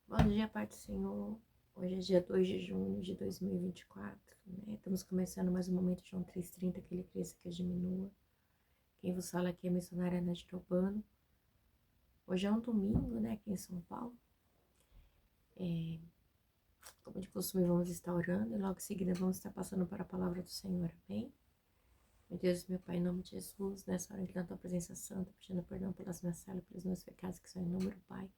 Bom dia, Pai do Senhor. Hoje é dia 2 de junho de 2024, né? Estamos começando mais um momento de João 3,30, que ele cresça, que eu diminua. Quem vos fala aqui é a missionária Nath Urbano. Hoje é um domingo, né, aqui em São Paulo. Como de costume, vamos estar orando e logo em seguida vamos estar passando para a palavra do Senhor, amém? Meu Deus, meu Pai, em nome de Jesus, nessa hora de dar a tua presença santa, pedindo perdão pelas minhas falhas, pelos meus pecados que são em número, Pai.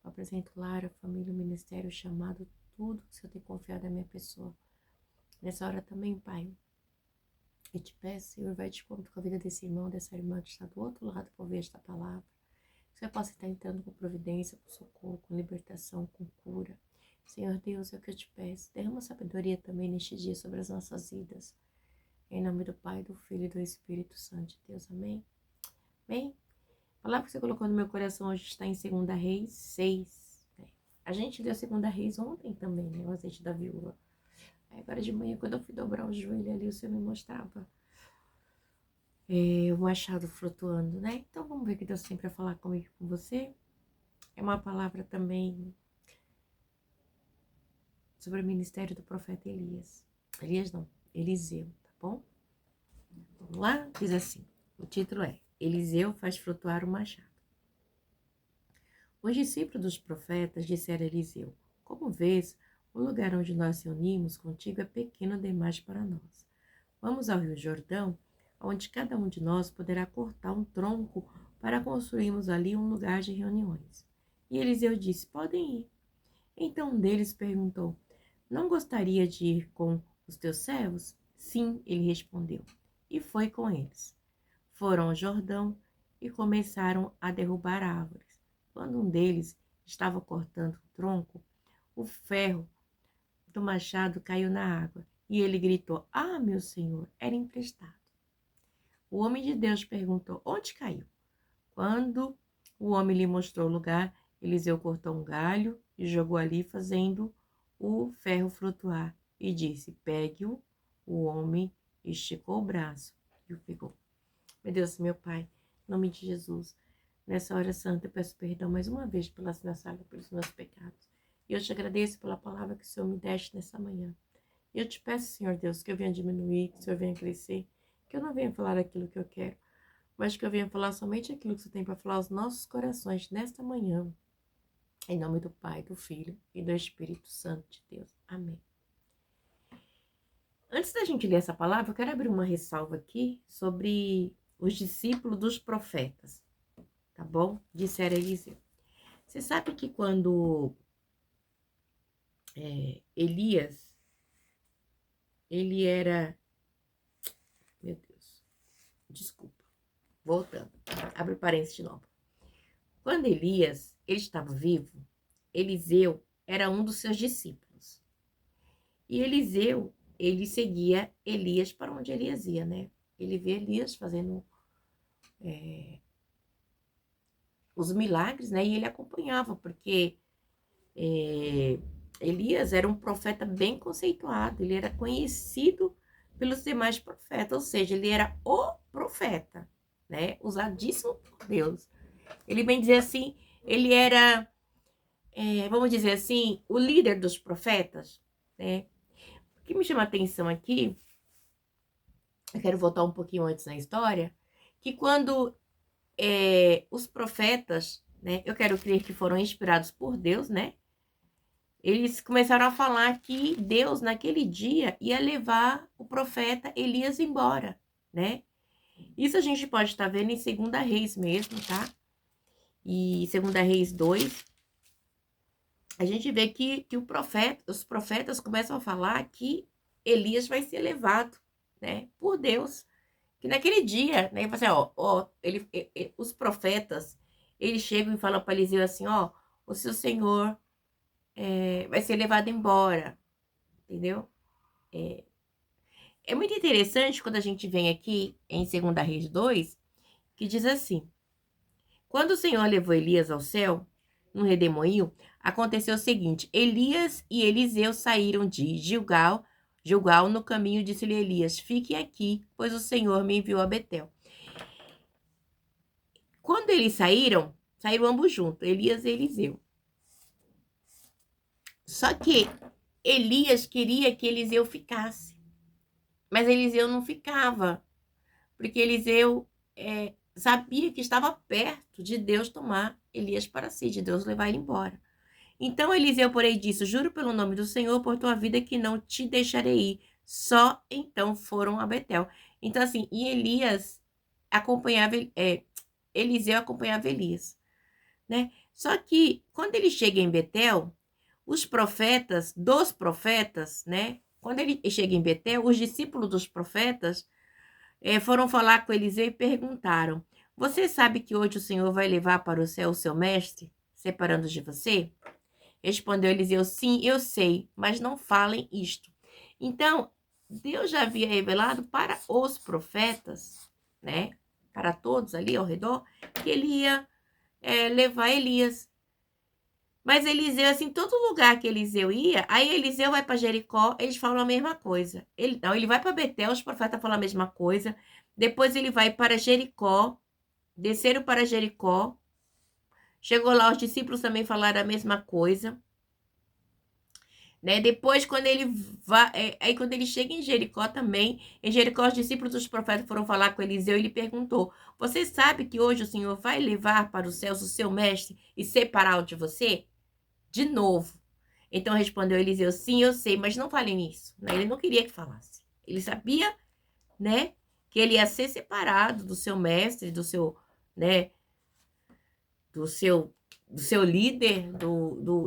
Eu apresento Lara, família, o ministério, o chamado, tudo que o Senhor tem confiado à minha pessoa. Nessa hora também, Pai, eu te peço, Senhor, vai de conta com a vida desse irmão, dessa irmã que está do outro lado para ouvir esta palavra. Que o Senhor possa estar entrando com providência, com socorro, com libertação, com cura. Senhor Deus, é o que eu te peço. Derrama sabedoria também neste dia sobre as nossas vidas. Em nome do Pai, do Filho e do Espírito Santo de Deus. Amém? Amém? A palavra que você colocou no meu coração hoje está em 2 Reis 6. A gente leu 2 Reis ontem também, né? O azeite da viúva. Aí agora de manhã, quando eu fui dobrar o joelho ali, o Senhor me mostrava o machado flutuando, né? Então vamos ver o que Deus tem para falar comigo e com você. É uma palavra também sobre o ministério do profeta Elias. Elias não, Eliseu, tá bom? Vamos lá? Diz assim, o título é Eliseu faz flutuar o machado. Os discípulos dos profetas disseram a Eliseu: Como vês, o lugar onde nós reunimos contigo é pequeno demais para nós. Vamos ao Rio Jordão, onde cada um de nós poderá cortar um tronco para construirmos ali um lugar de reuniões. E Eliseu disse: Podem ir. Então um deles perguntou: Não gostaria de ir com os teus servos? Sim, ele respondeu. E foi com eles. Foram ao Jordão e começaram a derrubar árvores. Quando um deles estava cortando o tronco, o ferro do machado caiu na água e ele gritou: Ah, meu senhor, era emprestado. O homem de Deus perguntou: Onde caiu? Quando o homem lhe mostrou o lugar, Eliseu cortou um galho e jogou ali, fazendo o ferro flutuar. E disse: Pegue-o. O homem esticou o braço e o pegou. Meu Deus, meu Pai, em nome de Jesus, nessa hora santa eu peço perdão mais uma vez pelas minhas falhas, pelos meus pecados. E eu te agradeço pela palavra que o Senhor me deste nessa manhã. E eu te peço, Senhor Deus, que eu venha diminuir, que o Senhor venha crescer, que eu não venha falar aquilo que eu quero, mas que eu venha falar somente aquilo que você tem para falar aos nossos corações nesta manhã. Em nome do Pai, do Filho e do Espírito Santo de Deus. Amém. Antes da gente ler essa palavra, eu quero abrir uma ressalva aqui sobre os discípulos dos profetas, tá bom? Disseram Eliseu. Você sabe que quando Elias, ele era... Meu Deus, desculpa, voltando, abre parênteses de novo. Quando Elias, ele estava vivo, Eliseu era um dos seus discípulos. E Eliseu, ele seguia Elias para onde Elias ia, né? Ele via Elias fazendo os milagres, né? E ele acompanhava, porque Elias era um profeta bem conceituado, ele era conhecido pelos demais profetas, ou seja, ele era o profeta, né? Usadíssimo por Deus. Ele, bem dizer assim, ele era, vamos dizer assim, o líder dos profetas, né? O que me chama a atenção aqui, eu quero voltar um pouquinho antes na história, que quando os profetas, né, eu quero crer que foram inspirados por Deus, né, eles começaram a falar que Deus, naquele dia, ia levar o profeta Elias embora, né? Isso a gente pode estar vendo em 2 Reis mesmo, tá? E 2 Reis 2, a gente vê que os profetas começam a falar que Elias vai ser levado, né, por Deus. Que naquele dia, né, assim, os profetas, eles chegam e falam para Eliseu assim, ó, o seu senhor vai ser levado embora, entendeu? É muito interessante quando a gente vem aqui em 2 Reis 2, que diz assim, quando o Senhor levou Elias ao céu, no redemoinho, aconteceu o seguinte, Elias e Eliseu saíram de Gilgal no caminho, disse-lhe Elias, fique aqui, pois o Senhor me enviou a Betel. Quando eles saíram ambos juntos, Elias e Eliseu. Só que Elias queria que Eliseu ficasse. Mas Eliseu não ficava. Porque Eliseu sabia que estava perto de Deus tomar Elias para si, de Deus levar ele embora. Então Eliseu, porém, disse: Juro pelo nome do Senhor por tua vida que não te deixarei ir. Só então foram a Betel. Então, assim, e Elias acompanhava, Eliseu acompanhava Elias, né? Só que quando ele chega em Betel, os profetas, dos profetas, né? Quando ele chega em Betel, os discípulos dos profetas foram falar com Eliseu e perguntaram: Você sabe que hoje o Senhor vai levar para o céu o seu mestre, separando de você? Respondeu Eliseu: Sim, eu sei, mas não falem isto. Então, Deus já havia revelado para os profetas, né? Para todos ali ao redor, que ele ia levar Elias. Mas Eliseu, assim, todo lugar que Eliseu ia, aí Eliseu vai para Jericó, eles falam a mesma coisa. Ele vai para Betel, os profetas falam a mesma coisa. Depois ele vai para Jericó, desceram para Jericó. Chegou lá, os discípulos também falaram a mesma coisa. Né? Depois, quando ele vai, aí quando ele chega em Jericó também, em Jericó os discípulos dos profetas foram falar com Eliseu e ele perguntou: Você sabe que hoje o Senhor vai levar para os céus o seu mestre e separá-lo de você? De novo. Então respondeu Eliseu: Sim, eu sei, mas não fale nisso. Né? Ele não queria que falasse. Ele sabia, né, que ele ia ser separado do seu mestre, do seu, né, do seu líder,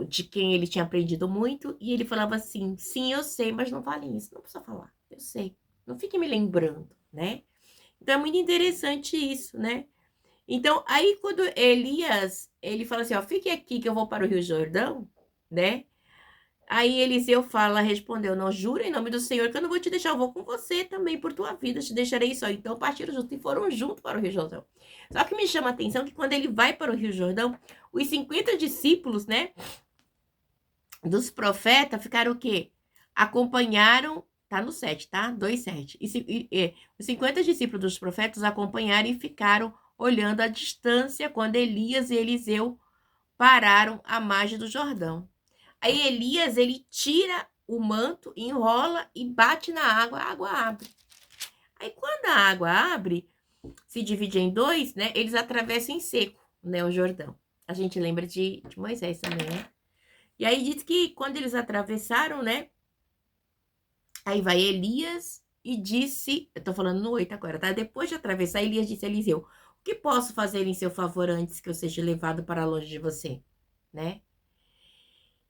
de quem ele tinha aprendido muito, e ele falava assim: Sim, eu sei, mas não fale isso, não precisa falar, eu sei, não fique me lembrando, né? Então é muito interessante isso, né? Então, aí quando Elias, ele fala assim: Ó, fique aqui que eu vou para o Rio Jordão, né? Aí Eliseu respondeu: Não, jura em nome do Senhor que eu não vou te deixar, eu vou com você também por tua vida, te deixarei só. Então partiram juntos e foram juntos para o Rio Jordão. Só que me chama a atenção que quando ele vai para o Rio Jordão, os 50 discípulos, né, dos profetas ficaram o quê? Acompanharam, tá no 7, tá? 2:7. Os 50 discípulos dos profetas acompanharam e ficaram olhando à distância quando Elias e Eliseu pararam à margem do Jordão. Aí Elias, ele tira o manto, enrola e bate na água, a água abre. Aí quando a água abre, se divide em dois, né? Eles atravessam em seco, né? O Jordão. A gente lembra de Moisés também, né? E aí diz que quando eles atravessaram, né? Aí vai Elias e disse, eu tô falando no 8 agora, tá? Depois de atravessar, Elias disse a Eliseu: O que posso fazer em seu favor antes que eu seja levado para longe de você, né?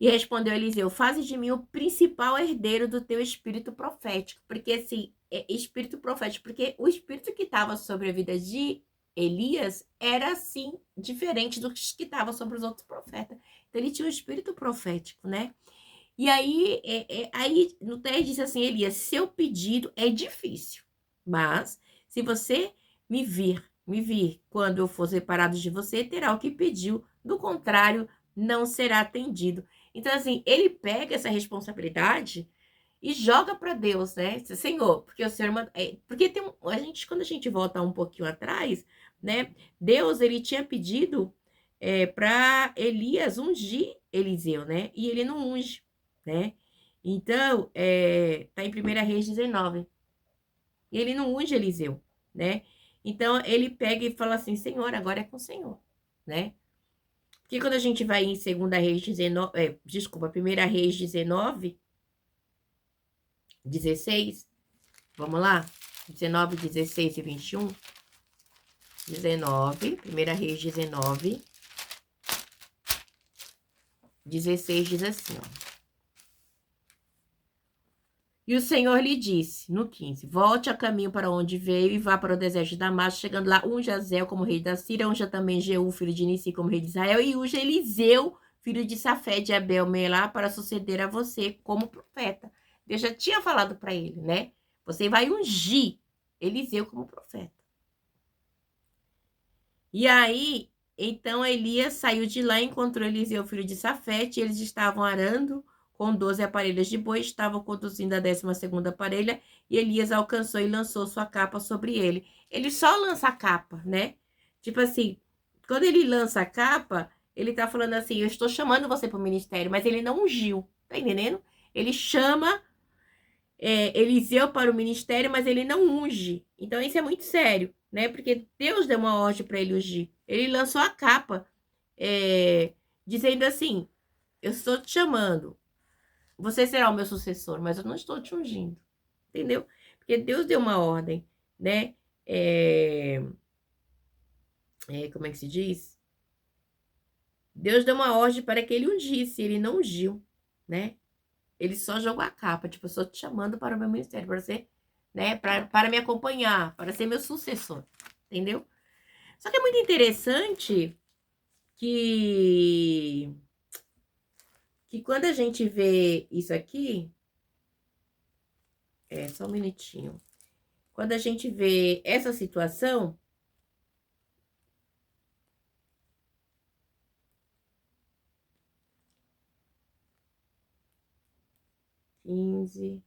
E respondeu Eliseu: Faze de mim o principal herdeiro do teu espírito profético. Porque, assim, espírito profético, porque o espírito que estava sobre a vida de Elias era, assim, diferente do que estava sobre os outros profetas. Então, ele tinha um espírito profético, né? E aí, aí no 10 diz assim: Elias, seu pedido é difícil, mas se você me vir quando eu for separado de você, terá o que pediu. Do contrário, não será atendido. Então, assim, ele pega essa responsabilidade e joga para Deus, né? Senhor, porque o Senhor porque quando a gente volta um pouquinho atrás, né? Deus ele tinha pedido para Elias ungir Eliseu, né? E ele não unge, né? Então, tá em 1 Reis 19. E ele não unge Eliseu, né? Então, ele pega e fala assim: Senhor, agora é com o Senhor, né? Porque quando a gente vai em 2 Reis 19, desculpa, 1 Reis 19, 16, vamos lá? 19, 16 e 21. 19, 1 Reis 19, 16 diz assim, ó. E o Senhor lhe disse, no 15, volte a caminho para onde veio e vá para o deserto de Damasco, chegando lá, unja Azel como rei da Síria, unja também Jeú, filho de Nissi, como rei de Israel, e unja Eliseu, filho de Safé, de Abel-Melá, para suceder a você como profeta. Deus já tinha falado para ele, né? Você vai ungir Eliseu como profeta. E aí, então Elias saiu de lá, encontrou Eliseu, filho de Safete, e eles estavam arando com 12 aparelhas de boi, estavam conduzindo a 12ª parelha, e Elias alcançou e lançou sua capa sobre ele. Ele só lança a capa, né? Tipo assim, quando ele lança a capa, ele tá falando assim: eu estou chamando você para o ministério, mas ele não ungiu, Tá entendendo? Ele chama Eliseu para o ministério, mas ele não unge. Então isso é muito sério, né? Porque Deus deu uma ordem para ele ungir. Ele lançou a capa, dizendo assim: eu estou te chamando, você será o meu sucessor, mas eu não estou te ungindo, entendeu? Porque Deus deu uma ordem, né? Como é que se diz? Deus deu uma ordem para que ele ungisse, ele não ungiu, né? Ele só jogou a capa, tipo, eu estou te chamando para o meu ministério, para você, né, para me acompanhar, para ser meu sucessor, entendeu? Só que é muito interessante que quando a gente vê isso aqui, só um minutinho, quando a gente vê essa situação, 15,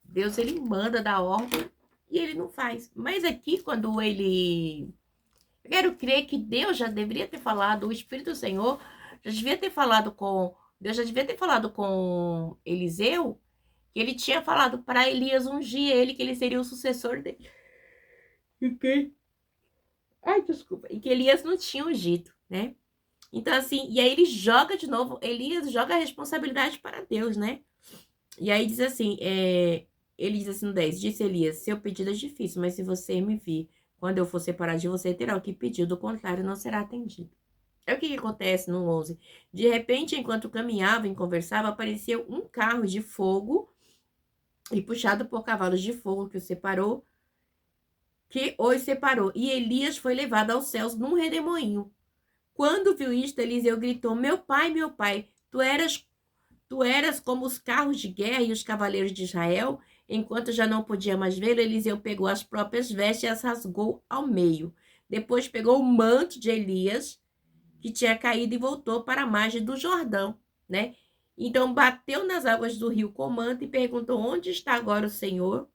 Deus, ele manda dar ordem e ele não faz. Mas aqui, quando ele... Eu quero crer que Deus já deveria ter falado, o Espírito do Senhor já devia ter falado com... Deus já devia ter falado com Eliseu, que ele tinha falado para Elias ungir ele, que ele seria o sucessor dele. Ok? Ai, desculpa. E que Elias não tinha ungido, né? Então, assim, e aí ele joga de novo, Elias joga a responsabilidade para Deus, né? E aí diz assim, ele diz assim no 10, disse Elias, seu pedido é difícil, mas se você me vir, quando eu for separar de você, terá o que pedir, do contrário, não será atendido. É o que acontece no 11. De repente, enquanto caminhava e conversava, apareceu um carro de fogo e puxado por cavalos de fogo que os separou, e Elias foi levado aos céus num redemoinho. Quando viu isto, Eliseu gritou, meu pai, tu eras como os carros de guerra e os cavaleiros de Israel. Enquanto já não podia mais vê-lo, Eliseu pegou as próprias vestes e as rasgou ao meio. Depois pegou o manto de Elias, que tinha caído, e voltou para a margem do Jordão, né? Então bateu nas águas do rio com o manto e perguntou, onde está agora o Senhor,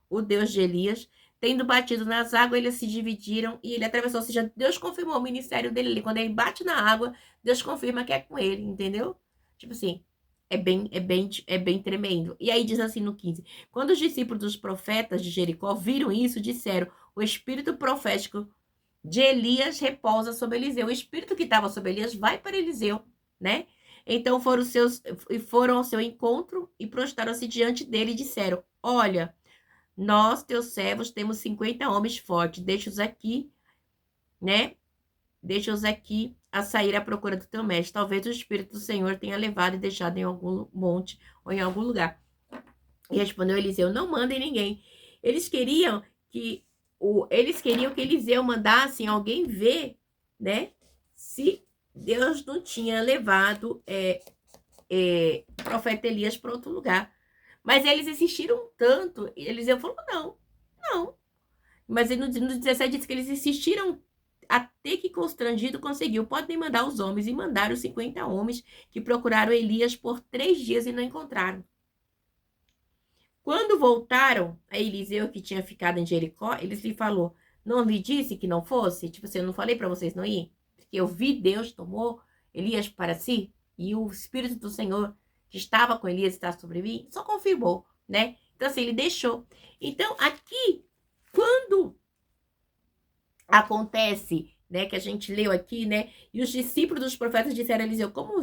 o Deus de Elias? Tendo batido nas águas, eles se dividiram e ele atravessou. Ou seja, Deus confirmou o ministério dele ali. Quando ele bate na água, Deus confirma que é com ele, entendeu? Tipo assim, é bem tremendo. E aí diz assim no 15: quando os discípulos dos profetas de Jericó viram isso, disseram, o espírito profético de Elias repousa sobre Eliseu. O espírito que estava sobre Elias vai para Eliseu, né? Então foram ao seu encontro e prostraram-se diante dele e disseram, olha, nós, teus servos, temos 50 homens fortes, deixa-os aqui, né? Deixa-os aqui a sair à procura do teu mestre. Talvez o Espírito do Senhor tenha levado e deixado em algum monte ou em algum lugar. E respondeu Eliseu, não mandem ninguém. Eles queriam que Eliseu mandasse alguém ver, né? Se Deus não tinha levado o profeta Elias para outro lugar. Mas eles insistiram tanto, e Eliseu falou, não. Mas no 17 diz que eles insistiram até que constrangido conseguiu. Podem mandar os homens. E mandaram 50 homens que procuraram Elias por 3 dias e não encontraram. Quando voltaram a Eliseu, que tinha ficado em Jericó, eles lhe falou, não lhe disse que não fosse? Tipo assim, eu não falei para vocês não ir? Porque eu vi Deus tomou Elias para si e o Espírito do Senhor que estava com Elias está sobre mim, só confirmou, né? Então assim, ele deixou. Então aqui, quando acontece, né, que a gente leu aqui, né, e os discípulos dos profetas disseram a Eliseu, como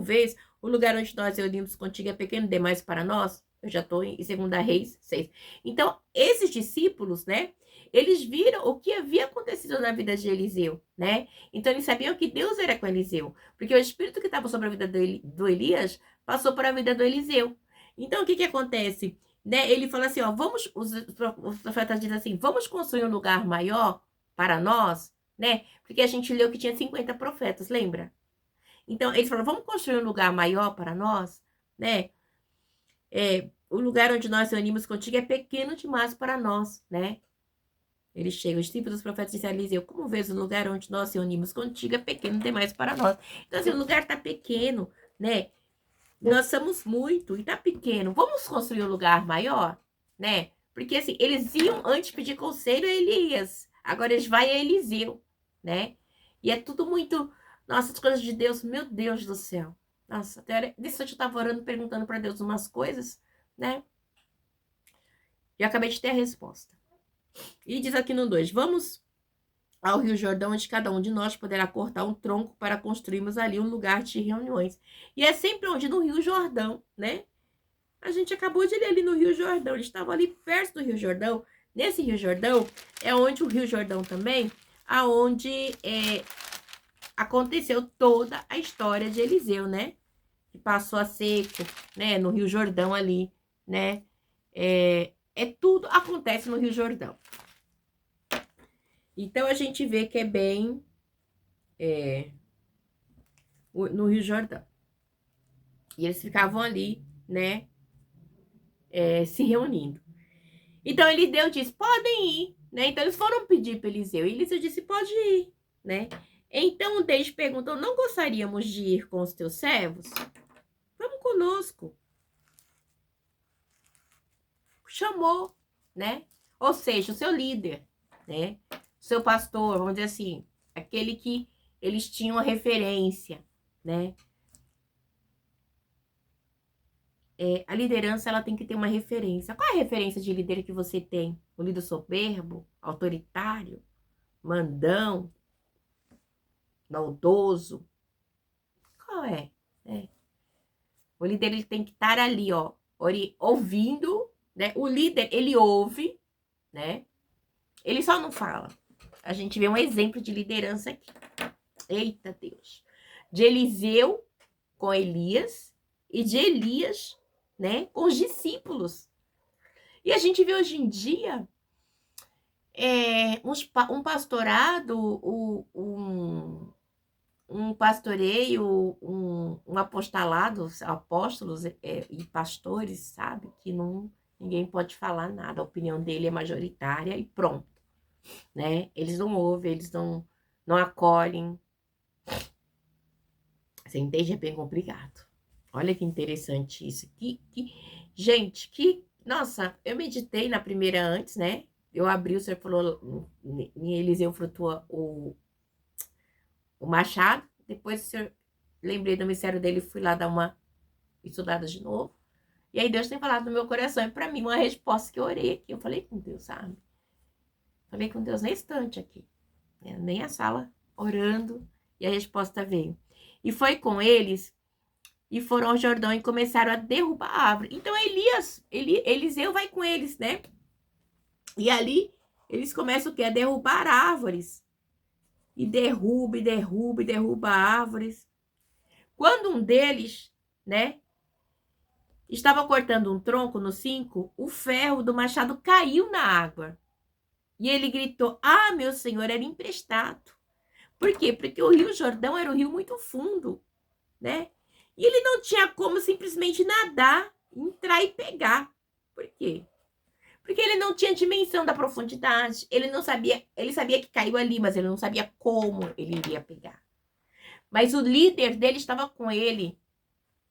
vês, o lugar onde nós reunimos contigo é pequeno demais para nós? Eu já estou em 2 Reis 6. Então, esses discípulos, né, eles viram o que havia acontecido na vida de Eliseu, né? Então, eles sabiam que Deus era com Eliseu, porque o espírito que estava sobre a vida do Elias passou para a vida do Eliseu. Então, o que acontece? Né? Ele fala assim, ó, os profetas dizem assim, vamos construir um lugar maior para nós, né? Porque a gente leu que tinha 50 profetas, lembra? Então, eles falaram, vamos construir um lugar maior para nós, né? O lugar onde nós reunimos contigo é pequeno demais para nós, né? Eles chegam, os discípulos dos profetas disseram a Eliseu, como vês, o lugar onde nós reunimos contigo é pequeno demais para nós. Então, assim, o lugar está pequeno, né? Nós somos muito e tá pequeno. Vamos construir um lugar maior, né? Porque assim, eles iam antes pedir conselho a Elias. Agora eles vão a Eliseu, né? E é tudo muito Nossa, as coisas de Deus, meu Deus do céu. Nossa, até desse eu estava orando, perguntando para Deus umas coisas, né? E acabei de ter a resposta. E diz aqui no 2: vamos ao Rio Jordão, onde cada um de nós poderá cortar um tronco para construirmos ali um lugar de reuniões. E é sempre onde? No Rio Jordão, né? A gente acabou de ler ali no Rio Jordão. Eles estavam ali perto do Rio Jordão. Nesse Rio Jordão é onde o Rio Jordão também, aonde aconteceu toda a história de Eliseu, né? Que passou a seco, né? No Rio Jordão ali, né? Tudo acontece no Rio Jordão. Então a gente vê que é bem no Rio Jordão. E eles ficavam ali, né? Se reunindo. Então Eliseu disse: podem ir, né? Então eles foram pedir para Eliseu. E Eliseu disse: pode ir, né? Então o Deus perguntou: não gostaríamos de ir com os teus servos? Vamos conosco. Chamou, né? Ou seja, o seu líder, né? O seu pastor, vamos dizer assim, aquele que eles tinham a referência, né? A liderança, ela tem que ter uma referência. Qual é a referência de líder que você tem? O líder soberbo, autoritário, mandão, maldoso? Qual é? O líder, ele tem que estar ali, ó, ouvindo, né? O líder, ele ouve, né? Ele só não fala. A gente vê um exemplo de liderança aqui. Eita Deus. De Eliseu com Elias e de Elias, né, com os discípulos. E a gente vê hoje em dia um pastorado, um pastoreio, um apostolado, apóstolos e pastores, sabe? Que ninguém pode falar nada. A opinião dele é majoritária e pronto, né? Eles não ouvem, eles não acolhem. Você entende? É bem complicado. Olha que interessante isso. Gente, nossa, eu meditei na primeira antes, né? Eu abri, o Senhor falou, em Eliseu flutua o machado. Depois o Senhor, lembrei do mistério dele, fui lá dar uma estudada de novo. E aí Deus tem falado no meu coração. E pra mim, uma resposta que eu orei aqui. Eu falei com Deus, sabe? Falei com Deus na estante aqui. Nem a sala, orando. E a resposta veio. E foi com eles, e foram ao Jordão e começaram a derrubar a árvore. Então Eliseu vai com eles, né? E ali eles começam o quê? A derrubar árvores. E derruba árvores. Quando um deles, né, estava cortando um tronco no 5, o ferro do machado caiu na água. E ele gritou: ah, meu senhor, era emprestado. Por quê? Porque o Rio Jordão era um rio muito fundo, né? E ele não tinha como simplesmente nadar, entrar e pegar. Por quê? Porque ele não tinha dimensão da profundidade. Ele não sabia, ele sabia que caiu ali, mas ele não sabia como ele iria pegar. Mas o líder dele estava com ele.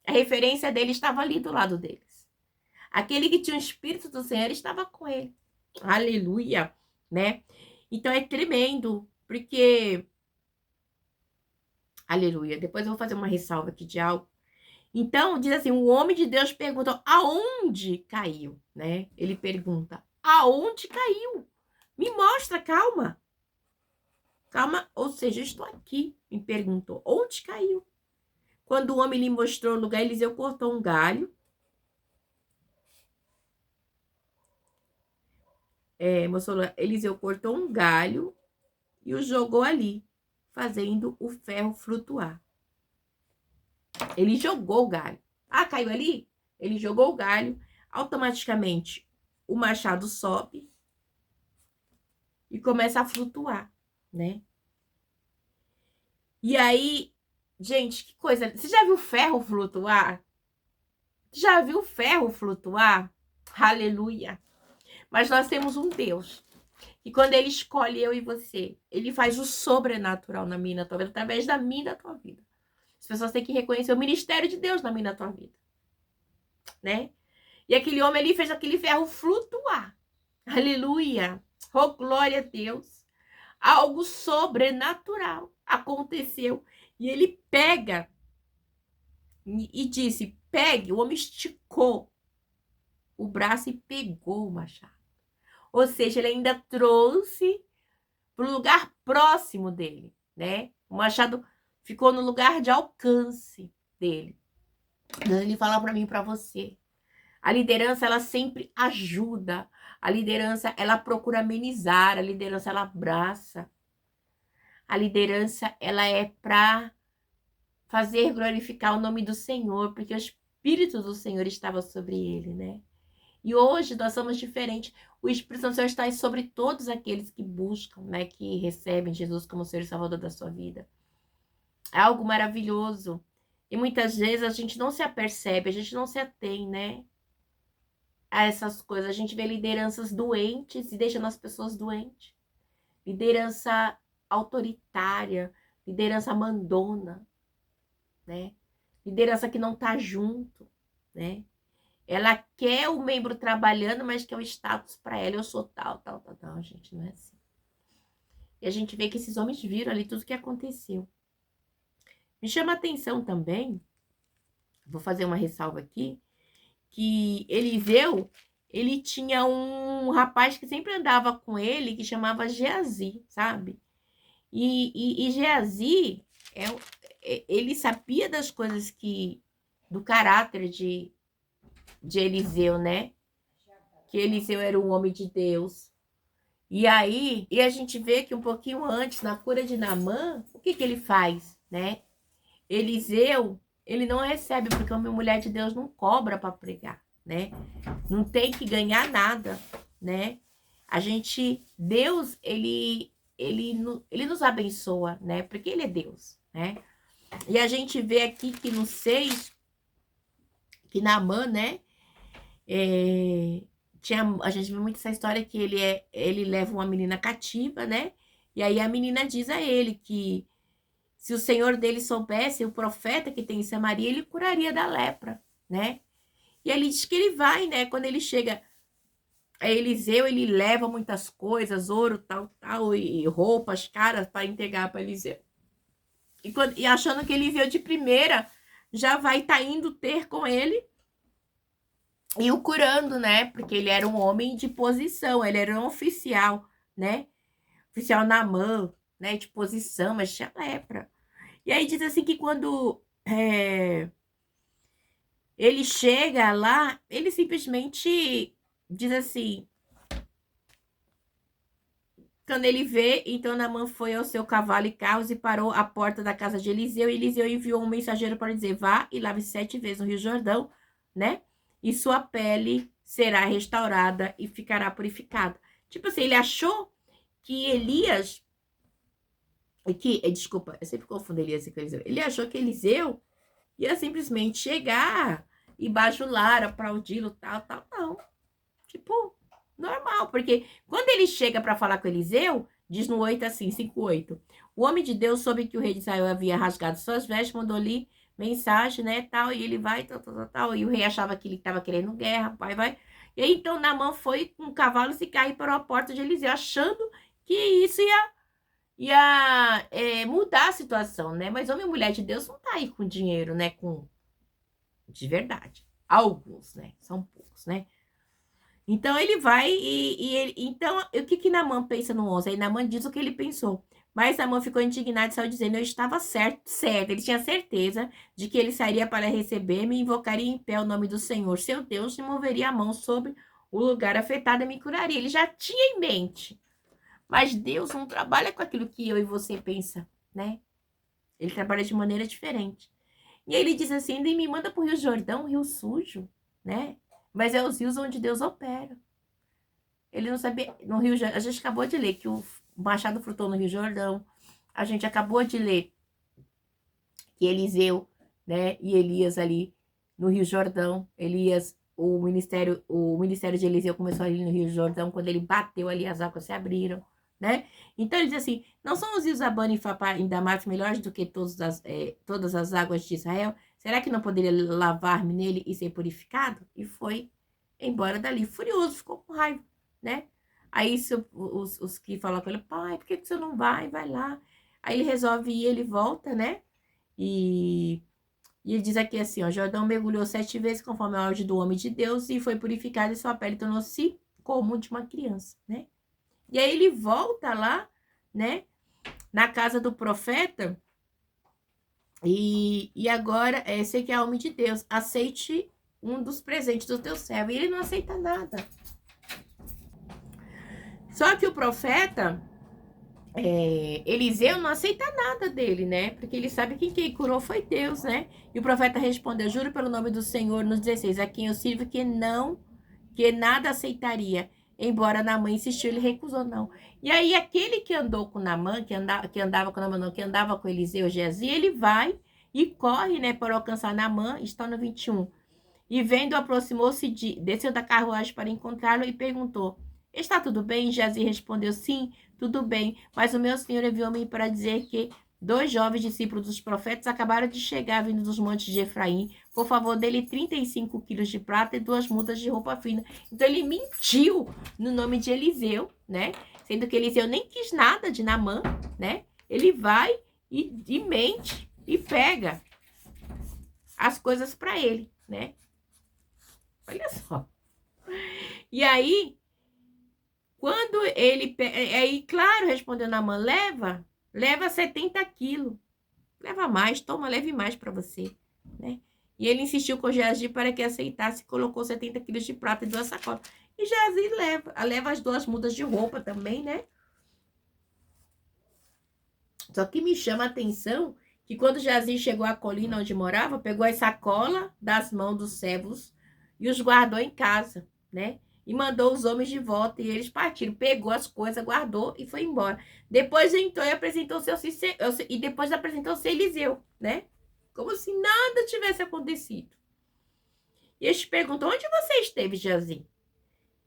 A referência dele estava ali do lado deles. Aquele que tinha o Espírito do Senhor estava com ele. Aleluia, né? Então é tremendo, porque... Aleluia. Depois eu vou fazer uma ressalva aqui de algo. Então, diz assim, o homem de Deus pergunta, aonde caiu, né? Ele pergunta, aonde caiu? Me mostra, calma. Calma, ou seja, eu estou aqui. Me perguntou, onde caiu? Quando o homem lhe mostrou o lugar, Eliseu cortou um galho. Eliseu cortou um galho e o jogou ali, fazendo o ferro flutuar. Ele jogou o galho. Ah, caiu ali? Ele jogou o galho. Automaticamente, o machado sobe e começa a flutuar, né? E aí, gente, que coisa. Você já viu ferro flutuar? Já viu ferro flutuar? Aleluia. Mas nós temos um Deus. E quando ele escolhe eu e você, ele faz o sobrenatural na minha e na tua vida, através da minha e da tua vida. As pessoas têm que reconhecer o ministério de Deus na minha e na tua vida, né? E aquele homem ali fez aquele ferro flutuar. Aleluia. Oh, glória a Deus. algo sobrenatural aconteceu. E ele pega e disse, pegue. O homem esticou o braço e pegou o machado. Ou seja, ele ainda trouxe para o lugar próximo dele, né? O machado ficou no lugar de alcance dele. Ele fala para mim e para você. A liderança, ela sempre ajuda. A liderança, ela procura amenizar. A liderança, ela abraça. A liderança, ela é para fazer glorificar o nome do Senhor, porque o Espírito do Senhor estava sobre ele, né? E hoje nós somos diferentes. O Espírito Santo está sobre todos aqueles que buscam, né? Que recebem Jesus como Senhor e Salvador da sua vida. É algo maravilhoso. E muitas vezes a gente não se apercebe, a gente não se atém, né? A essas coisas. A gente vê lideranças doentes e deixando as pessoas doentes. Liderança autoritária, liderança mandona, né? Liderança que não tá junto, né? Ela quer o membro trabalhando, mas quer o status para ela. Eu sou tal, tal, tal, tal. Gente, não é assim. E a gente vê que esses homens viram ali tudo o que aconteceu. Me chama a atenção também, vou fazer uma ressalva aqui, que Eliseu, ele tinha um rapaz que sempre andava com ele, que chamava Geazi, sabe? E Geazi, ele sabia das coisas do caráter de Eliseu, né? Que Eliseu era um homem de Deus. E aí, a gente vê que um pouquinho antes, na cura de Naamã, o que ele faz, né? Eliseu, ele não recebe, porque uma mulher de Deus não cobra para pregar, né? Não tem que ganhar nada, né? Deus, ele nos abençoa, né? Porque ele é Deus, né? E a gente vê aqui que no 6, que Naamã, né? A gente vê muito essa história que ele leva uma menina cativa, né? E aí a menina diz a ele que se o senhor dele soubesse, o profeta que tem em Samaria, ele curaria da lepra, né? E ele diz que ele vai, né? Quando ele chega a Eliseu, ele leva muitas coisas, ouro, tal, tal, e roupas caras para entregar para Eliseu. E achando que Eliseu de primeira já vai estar indo ter com ele e o curando, né? Porque ele era um homem de posição, ele era um oficial, né? Oficial Naamã, né? De posição, mas tinha lepra. E aí diz assim que quando ele chega lá, ele simplesmente diz assim, quando ele vê, então Naamã foi ao seu cavalo e carros e parou à porta da casa de Eliseu, e Eliseu enviou um mensageiro para dizer, vá e lave 7 vezes no Rio Jordão, né? E sua pele será restaurada e ficará purificada. Tipo assim, ele achou que Elias, desculpa, eu sempre confundo Elias com Eliseu. Ele achou que Eliseu ia simplesmente chegar e bajular, aplaudi-lo, tal, tal, não. Tipo, normal, porque quando ele chega para falar com Eliseu, diz no 8 assim, 5:8. O homem de Deus soube que o rei de Israel havia rasgado suas vestes, mandou-lhe mensagem, né, tal, e ele vai, tal, tal, tal, tal, e o rei achava que ele estava querendo guerra, vai. E aí, então, Naamã foi com cavalos e carro para a porta de Eliseu, achando que isso ia mudar a situação, né? Mas homem e mulher de Deus não tá aí com dinheiro, né? De verdade. Alguns, né? São poucos, né? Então ele vai então, o que Naamã pensa no 11? Aí Naamã diz o que ele pensou. Mas Naamã ficou indignado e saiu dizendo, eu estava certo. Ele tinha certeza de que ele sairia para receber-me e invocaria em pé o nome do Senhor, seu Deus, e moveria a mão sobre o lugar afetado e me curaria. Ele já tinha em mente. Mas Deus não trabalha com aquilo que eu e você pensa, né? Ele trabalha de maneira diferente. E aí ele diz assim, ainda me manda para o Rio Jordão, rio sujo, né? Mas é os rios onde Deus opera. Ele não sabia, no Rio Jordão, a gente acabou de ler que o machado frutou no Rio Jordão. A gente acabou de ler que Eliseu, né, e Elias ali no Rio Jordão. O ministério de Eliseu começou ali no Rio Jordão, quando ele bateu ali, as águas se abriram, né? Então ele diz assim, não são os rios Abana e Fapá em Damasco melhores do que todas as águas de Israel? Será que não poderia lavar-me nele e ser purificado? E foi embora dali, furioso, ficou com raiva, né? Aí os que falam com ele, pai, por que você não vai? Vai lá. Aí ele resolve ir, ele volta, né? E ele diz aqui assim, ó, Jordão mergulhou 7 vezes conforme a ordem do homem de Deus e foi purificado e sua pele tornou-se como de uma criança, né? E aí ele volta lá, né? Na casa do profeta e agora, esse aqui é o homem de Deus, aceite um dos presentes do teu servo. E ele não aceita nada. Só que o profeta, Eliseu não aceita nada dele, né? Porque ele sabe que quem curou foi Deus, né? E o profeta respondeu, juro pelo nome do Senhor, nos 16, a quem eu sirvo que nada aceitaria. Embora Naamã insistiu, ele recusou, não. E aí, aquele que andou com Naamã, que andava com Naamã, não, que andava com Eliseu, Geazi, ele vai e corre, né, para alcançar Naamã, está no 21. E vendo, aproximou-se, desceu da carruagem para encontrá-lo e perguntou, está tudo bem? Geazi respondeu, sim, tudo bem, mas o meu senhor enviou-me para dizer que 2 jovens discípulos dos profetas acabaram de chegar vindo dos montes de Efraim. Por favor, dele 35 quilos de prata e 2 mudas de roupa fina. Então, ele mentiu no nome de Eliseu, né? Sendo que Eliseu nem quis nada de Naamã, né? Ele vai e mente e pega as coisas para ele, né? Olha só. E aí, quando ele... Aí, claro, respondeu Naamã, leva 70 quilos. Leva mais, toma, leve mais para você, né? E ele insistiu com Geazi para que aceitasse e colocou 70 quilos de prata e 2 sacolas. E Geazi leva as 2 mudas de roupa também, né? Só que me chama a atenção que quando Geazi chegou à colina onde morava, pegou as sacolas das mãos dos servos e os guardou em casa, né? E mandou os homens de volta e eles partiram. Pegou as coisas, guardou e foi embora. Depois entrou e depois apresentou-se Eliseu, né? Como se nada tivesse acontecido. E eles perguntam, onde você esteve, Geazi?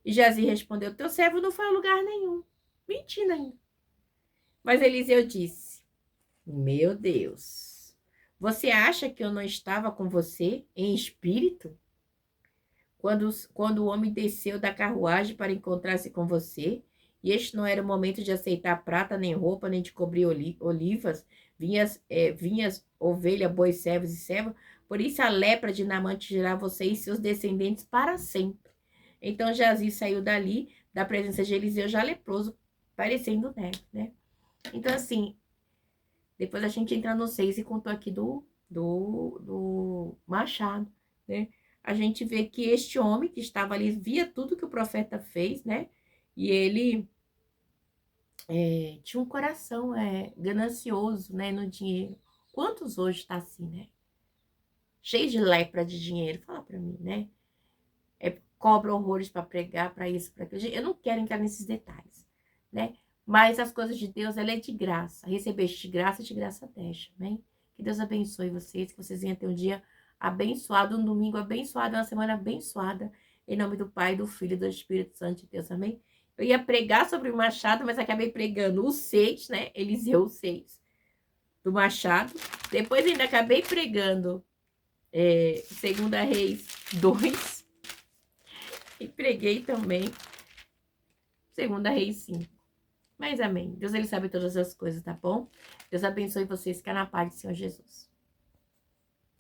E Geazi respondeu, teu servo não foi a lugar nenhum. Mentindo ainda. Mas Eliseu disse, meu Deus, você acha que eu não estava com você em espírito? Quando o homem desceu da carruagem para encontrar-se com você, e este não era o momento de aceitar prata, nem roupa, nem de cobrir olivas, vinhas, ovelha, bois, servos e servas, por isso a lepra de Naamã atingirá você e seus descendentes para sempre. Então Geazi saiu dali, da presença de Eliseu, já leproso, parecendo neve, né? Então, assim, depois a gente entra no 6 e contou aqui do machado, né? A gente vê que este homem que estava ali via tudo que o profeta fez, né? E ele tinha um coração ganancioso, né? No dinheiro. Quantos hoje está assim, né? Cheio de lepra de dinheiro. Fala para mim, né? Cobra horrores para pregar, para isso, para aquilo. Eu não quero entrar nesses detalhes, né? Mas as coisas de Deus, ela é de graça. Recebeste de graça deixa, amém? Que Deus abençoe vocês, que vocês venham ter um dia abençoado, um domingo abençoado, uma semana abençoada. Em nome do Pai, do Filho e do Espírito Santo de Deus, amém? Eu ia pregar sobre o Machado, mas acabei pregando o 6, né? Eliseu 6, do Machado. Depois ainda acabei pregando 2 Reis 2. E preguei também 2 Reis 5. Mas amém. Deus, ele sabe todas as coisas, tá bom? Deus abençoe vocês. Fica na paz do Senhor Jesus.